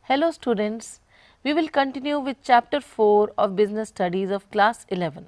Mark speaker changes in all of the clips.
Speaker 1: Hello students, we will continue with chapter 4 of business studies of class 11.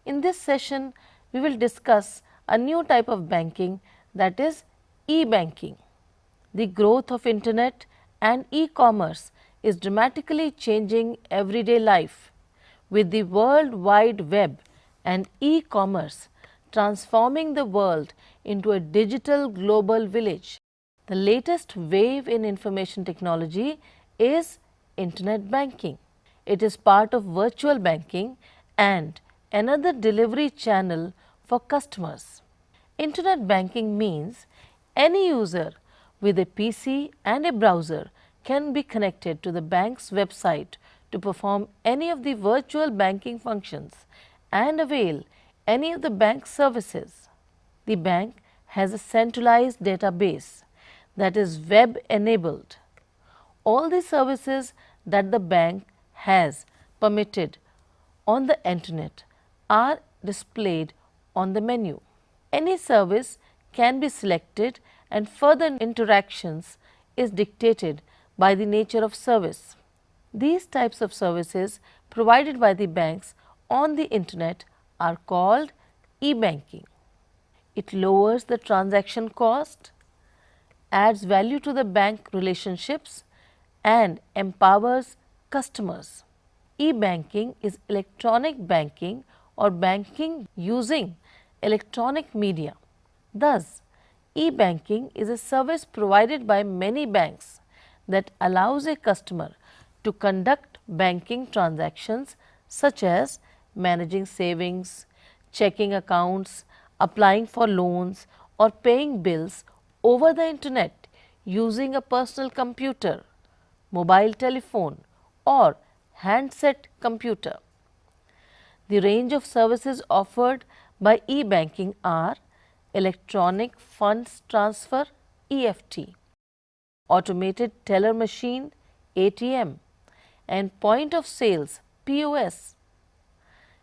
Speaker 1: In this session, we will discuss a new type of banking, that is e-banking. The growth of internet and e-commerce is dramatically changing everyday life, with the World Wide Web and e-commerce transforming the world into a digital global village. The latest wave in information technology is internet banking. It is part of virtual banking and another delivery channel for customers. Internet banking means any user with a PC and a browser can be connected to the bank's website to perform any of the virtual banking functions and avail any of the bank's services. The bank has a centralized database that is web enabled. All the services that the bank has permitted on the internet are displayed on the menu. Any service can be selected and further interactions is dictated by the nature of service. These types of services provided by the banks on the internet are called e-banking. It lowers the transaction cost, adds value to the bank relationships and empowers customers. E-banking is electronic banking or banking using electronic media. Thus, e-banking is a service provided by many banks that allows a customer to conduct banking transactions such as managing savings, checking accounts, applying for loans or paying bills over the internet using a personal computer, mobile telephone or handset computer. The range of services offered by e-banking are electronic funds transfer (EFT), automated teller machine (ATM) and point of sales (POS),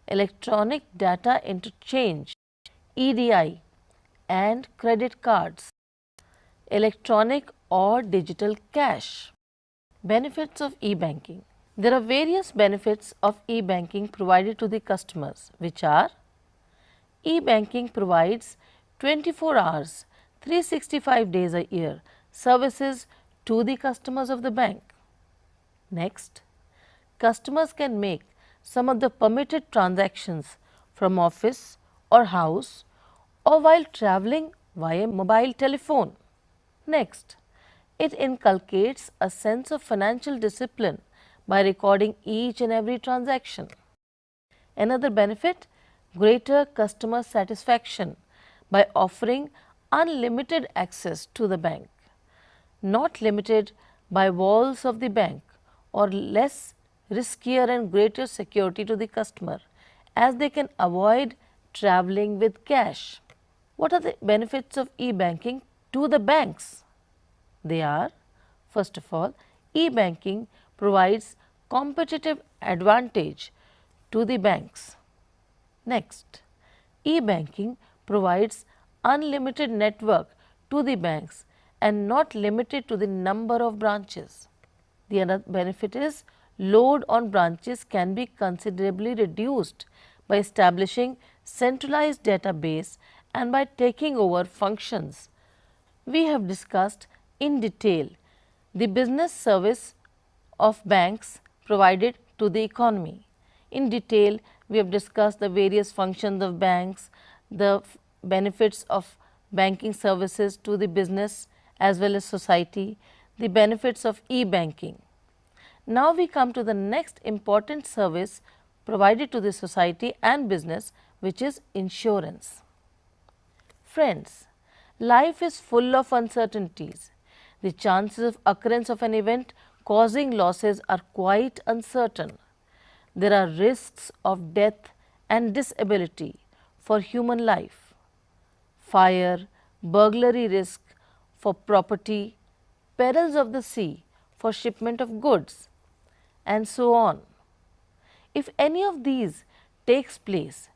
Speaker 1: electronic data interchange (EDI) and credit cards, electronic or digital cash. Benefits of e-banking. There are various benefits of e-banking provided to the customers, which are: e-banking provides 24 hours, 365 days a year services to the customers of the bank. Next, customers can make some of the permitted transactions from office or house or while traveling via mobile telephone. Next, it inculcates a sense of financial discipline by recording each and every transaction. Another benefit, greater customer satisfaction by offering unlimited access to the bank, not limited by walls of the bank, or less riskier and greater security to the customer as they can avoid traveling with cash. What are the benefits of e-banking to the banks? They are, first of all, e-banking provides competitive advantage to the banks. Next, e-banking provides unlimited network to the banks and not limited to the number of branches. The other benefit is load on branches can be considerably reduced by establishing centralized database and by taking over functions. We have discussed in detail the business service of banks provided to the economy. In detail, we have discussed the various functions of banks, the benefits of banking services to the business as well as society, the benefits of e-banking. Now we come to the next important service provided to the society and business, which is insurance. Friends, life is full of uncertainties. The chances of occurrence of an event causing losses are quite uncertain. There are risks of death and disability for human life, fire, burglary risk for property, perils of the sea for shipment of goods, and so on. If any of these takes place,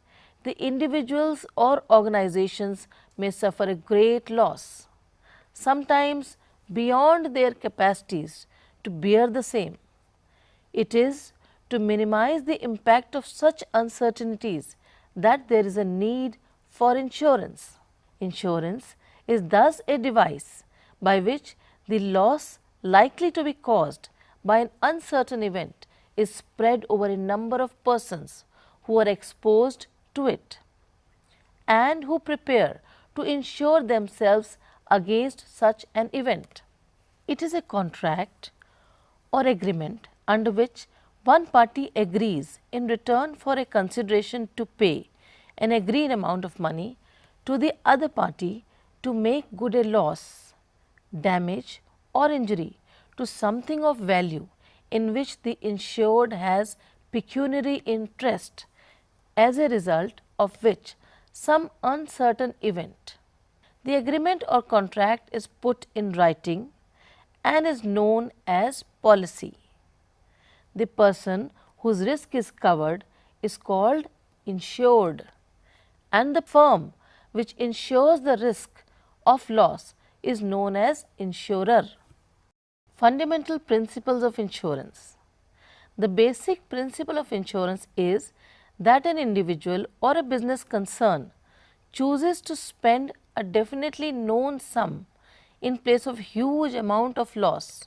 Speaker 1: the individuals or organizations may suffer a great loss, sometimes beyond their capacities to bear the same. It is to minimize the impact of such uncertainties that there is a need for insurance. Insurance is thus a device by which the loss likely to be caused by an uncertain event is spread over a number of persons who are exposed to it and who prepare to insure themselves against such an event. It is a contract or agreement under which one party agrees in return for a consideration to pay an agreed amount of money to the other party to make good a loss, damage or injury to something of value in which the insured has pecuniary interest, as a result of which some uncertain event. The agreement or contract is put in writing and is known as policy. The person whose risk is covered is called insured, and the firm which insures the risk of loss is known as insurer. Fundamental principles of insurance. The basic principle of insurance is that an individual or a business concern chooses to spend a definitely known sum in place of huge amount of loss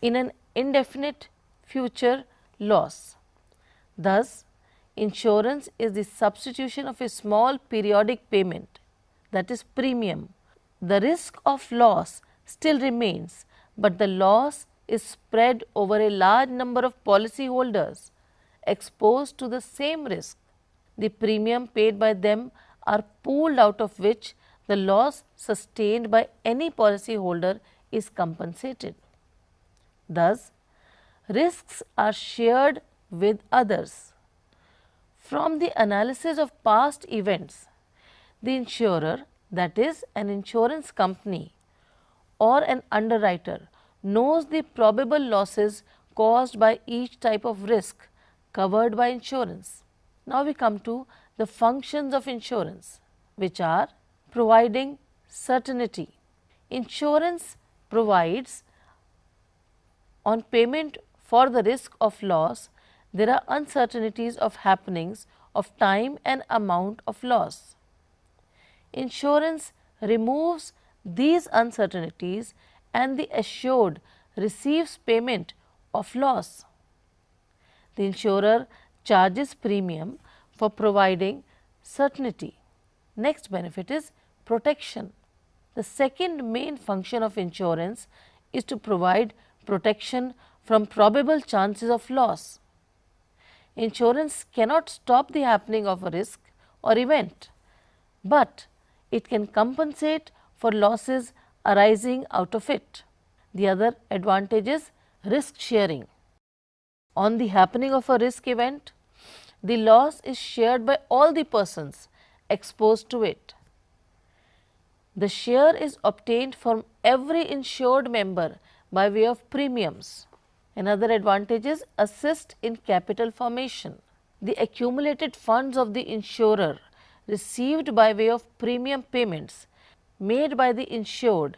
Speaker 1: in an indefinite future loss. Thus, insurance is the substitution of a small periodic payment, that is premium. The risk of loss still remains, but the loss is spread over a large number of policy holders exposed to the same risk. The premium paid by them are pooled, out of which the loss sustained by any policy holder is compensated. Thus, risks are shared with others. From the analysis of past events, the insurer, that is an insurance company or an underwriter, knows the probable losses caused by each type of risk covered by insurance. Now we come to the functions of insurance, which are providing certainty. Insurance provides on payment for the risk of loss. There are uncertainties of happenings of time and amount of loss. Insurance removes these uncertainties and the assured receives payment of loss. The insurer charges premium for providing certainty. Next benefit is protection. The second main function of insurance is to provide protection from probable chances of loss. Insurance cannot stop the happening of a risk or event, but it can compensate for losses arising out of it. The other advantage is risk sharing. On the happening of a risk event, the loss is shared by all the persons exposed to it. The share is obtained from every insured member by way of premiums. Another advantage is assist in capital formation. The accumulated funds of the insurer received by way of premium payments made by the insured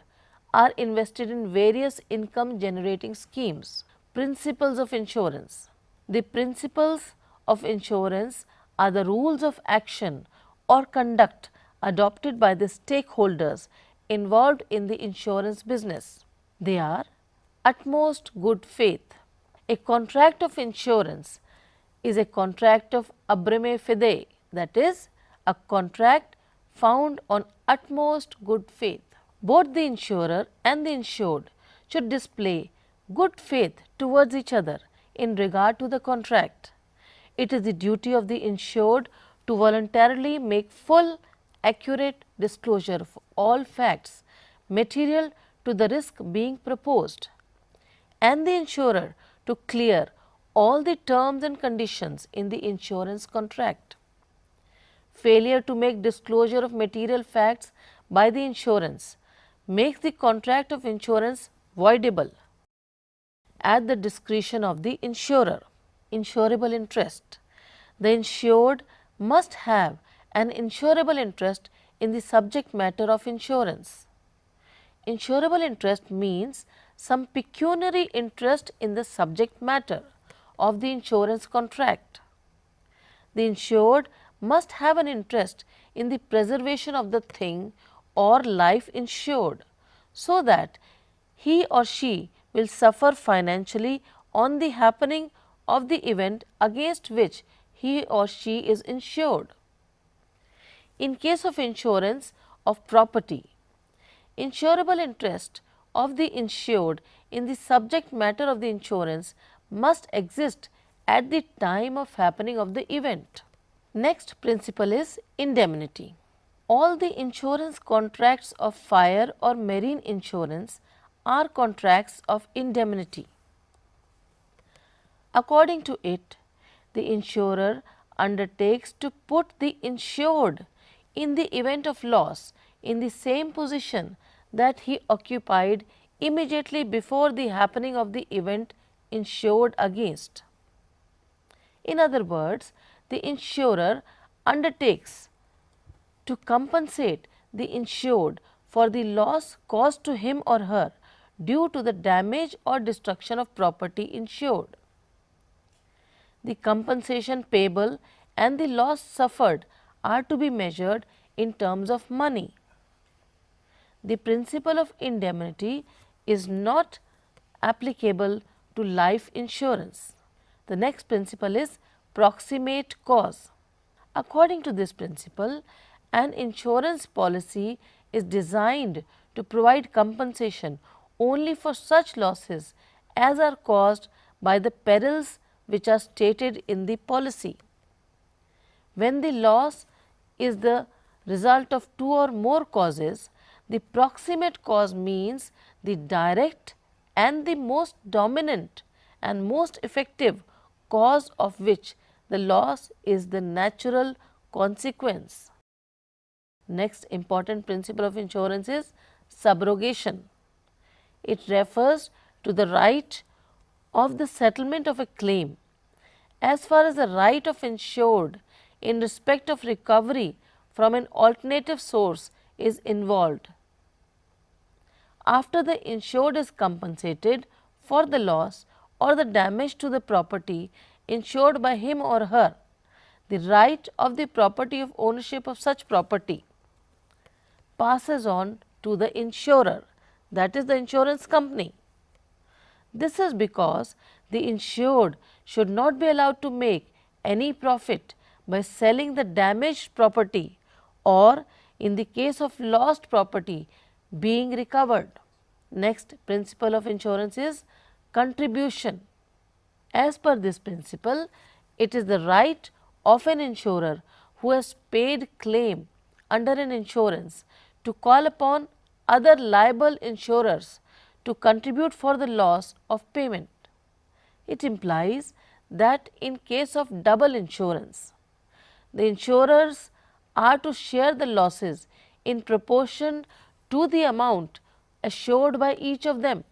Speaker 1: are invested in various income generating schemes. Principles of insurance. The principles of insurance are the rules of action or conduct adopted by the stakeholders involved in the insurance business. They are utmost good faith. A contract of insurance is a contract of abreme fide, that is, a contract found on utmost good faith. Both the insurer and the insured should display good faith towards each other in regard to the contract. It is the duty of the insured to voluntarily make full, accurate disclosure of all facts material to the risk being proposed, and the insurer to clear all the terms and conditions in the insurance contract. Failure to make disclosure of material facts by the insurance makes the contract of insurance voidable at the discretion of the insurer. Insurable interest. The insured must have an insurable interest in the subject matter of insurance. Insurable interest means some pecuniary interest in the subject matter of the insurance contract. The insured must have an interest in the preservation of the thing or life insured, so that he or she will suffer financially on the happening of the event against which he or she is insured. In case of insurance of property, insurable interest of the insured in the subject matter of the insurance must exist at the time of happening of the event. Next principle is indemnity. All the insurance contracts of fire or marine insurance are contracts of indemnity. According to it, the insurer undertakes to put the insured in the event of loss in the same position that he occupied immediately before the happening of the event insured against. In other words, the insurer undertakes to compensate the insured for the loss caused to him or her due to the damage or destruction of property insured. The compensation payable and the loss suffered are to be measured in terms of money. The principle of indemnity is not applicable to life insurance. The next principle is proximate cause. According to this principle, an insurance policy is designed to provide compensation only for such losses as are caused by the perils which are stated in the policy. When the loss is the result of two or more causes, the proximate cause means the direct and the most dominant and most effective cause of which the loss is the natural consequence. Next important principle of insurance is subrogation. It refers to the right of the settlement of a claim as far as the right of insured in respect of recovery from an alternative source is involved. After the insured is compensated for the loss or the damage to the property insured by him or her, the right of the property of ownership of such property passes on to the insurer, that is the insurance company. This is because the insured should not be allowed to make any profit by selling the damaged property or in the case of lost property being recovered. Next principle of insurance is contribution. As per this principle, it is the right of an insurer who has paid claim under an insurance to call upon other liable insurers to contribute for the loss of payment. It implies that in case of double insurance, the insurers are to share the losses in proportion to the amount assured by each of them.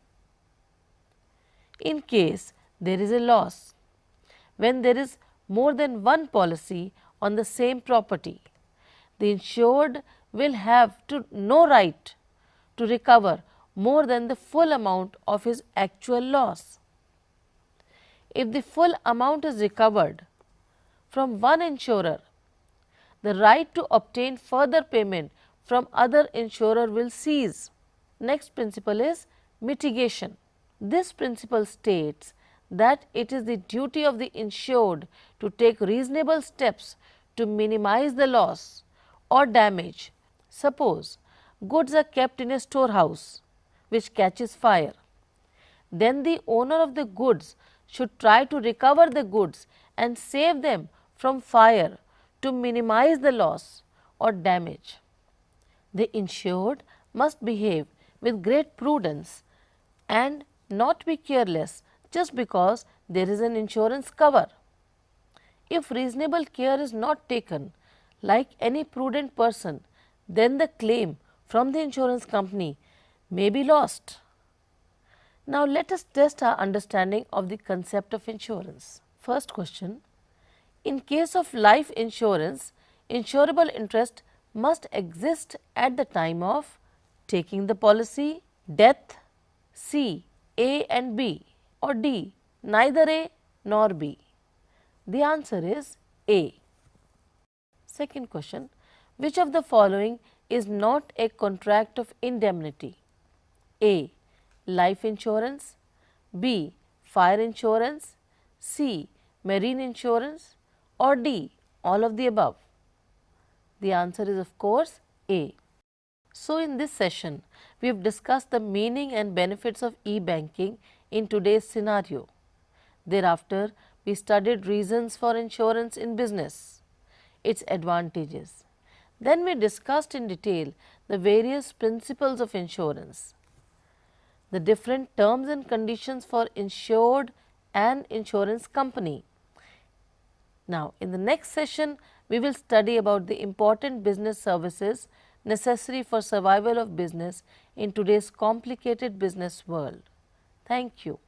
Speaker 1: In case there is a loss, when there is more than one policy on the same property, the insured will have no right to recover more than the full amount of his actual loss. If the full amount is recovered from one insurer, the right to obtain further payment from other insurer will cease. Next principle is mitigation. This principle states that it is the duty of the insured to take reasonable steps to minimize the loss or damage. Suppose goods are kept in a storehouse which catches fire. Then the owner of the goods should try to recover the goods and save them from fire to minimize the loss or damage. The insured must behave with great prudence and not be careless just because there is an insurance cover. If reasonable care is not taken, like any prudent person, then the claim from the insurance company may be lost. Now let us test our understanding of the concept of insurance. First question: in case of life insurance, insurable interest must exist at the time of taking the policy, death, C. A and B, or D, neither A nor B? The answer is A. Second question, which of the following is not a contract of indemnity? A. Life insurance, B. Fire insurance, C. Marine insurance, or D. All of the above? The answer is of course A. So in this session, we have discussed the meaning and benefits of e-banking in today's scenario. Thereafter, we studied reasons for insurance in business, its advantages. Then we discussed in detail the various principles of insurance, the different terms and conditions for insured and insurance company. Now, in the next session, we will study about the important business services necessary for survival of business in today's complicated business world. Thank you.